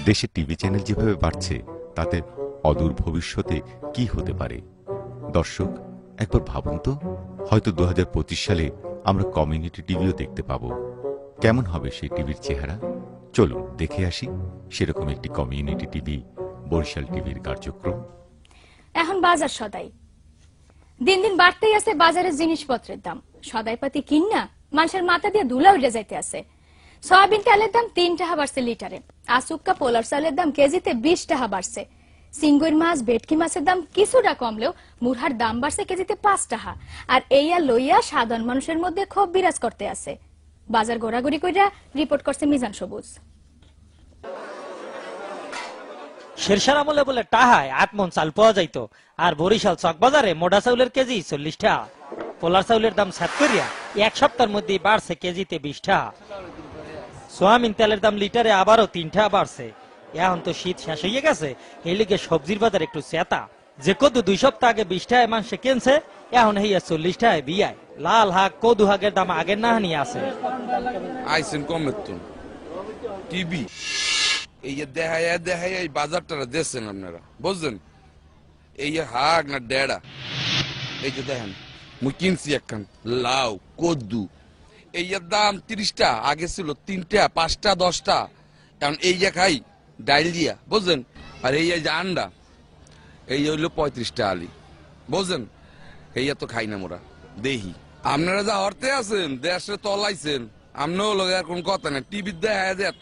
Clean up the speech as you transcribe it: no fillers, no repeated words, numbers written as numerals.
দেশে TV channel যেভাবে বাড়ছে তাতে অদূর ভবিষ্যতে কি হতে পারে? দর্শক, একবার ভাবুন তো, হয়তো 2025 সালে আমরা কমিউনিটি টিভিও দেখতে পাব। কেমন হবে সেই টিভির চেহারা? চলুন দেখে আসি সেরকম একটি কমিউনিটি টিভি, বরিশাল টিভির কার্যক্রম। এখন বাজার সদাই দিন দিন বাড়তেই আছে। বাজারের জিনিসপত্রের দাম সদাইপাতি কিনা মানুষের মাথা দিয়ে ধুলা উঠে যাইতে আছে। সয়াবিন তেলের দাম 3 টাকা বাড়ছে লিটারে। আসুক্কা পোলার চালের দাম কেজিতে 20 টাকা বাড়ছে। সিঙ্গুর মাছ, ভেটকি মাছের দাম কিছুটা কমলেও মুরহার দাম বাড়ছে কেজিতে 5 টাকা। আর এইয়া লইয়া সাধারণ মানুষের মধ্যে ক্ষোভ বিরাজ করতে আছে। বাজার ঘোরাঘুরি কইরা রিপোর্ট করছে মিজান সবুজ। শেরশার আমলে বলে টাহায় 8 মণ চাল পাওয়া যাইত, আর বরিশাল চক বাজারে মোটা চাউলের কেজি 40 টাকা। পোলার চাউলের দাম 7 করিয়া 1 সপ্তাহের মধ্যে বাড়ছে কেজিতে 20 টাকা। সোয়াবিন তেলের দাম লিটারে আবারও 3 টাকা বাড়ছে। এখন তো শীত শেষ হয়ে গেছে, এই লিগে সবজির বাজার একটু চেতা। যে কদু 2 সপ্তাহ আগে 20 টাকায় মানুষে কিনছে, এখন হইয়া 40 টাকায় বিয়ায়। লাল হাক কদু হাগের দাম আগের না হানি আছে। আইসেন কমের তো টিভি এই দেখায় দেখায় এই বাজারটা দেখছেন আপনারা, বুঝছেন? এই হাগ না ডেড়া, এই যে দেখেন মুই কিনছি একখান লাউ কদ্দু, এই দাম 30 টা, আগে ছিল 3 টা 5 টা 10 টা। এখন এই খাই ডাইল দিয়া, বুঝছেন? আর এই যে আন্ডা এই হইলো 35 টা আলি, বুঝছেন? এই তো খাই না মোরা দেহি। আপনারা যা হরতে আছেন দেশে তলাইছেন, আমরাও লোক আর কোন কথা না, টিভি দেখা যায়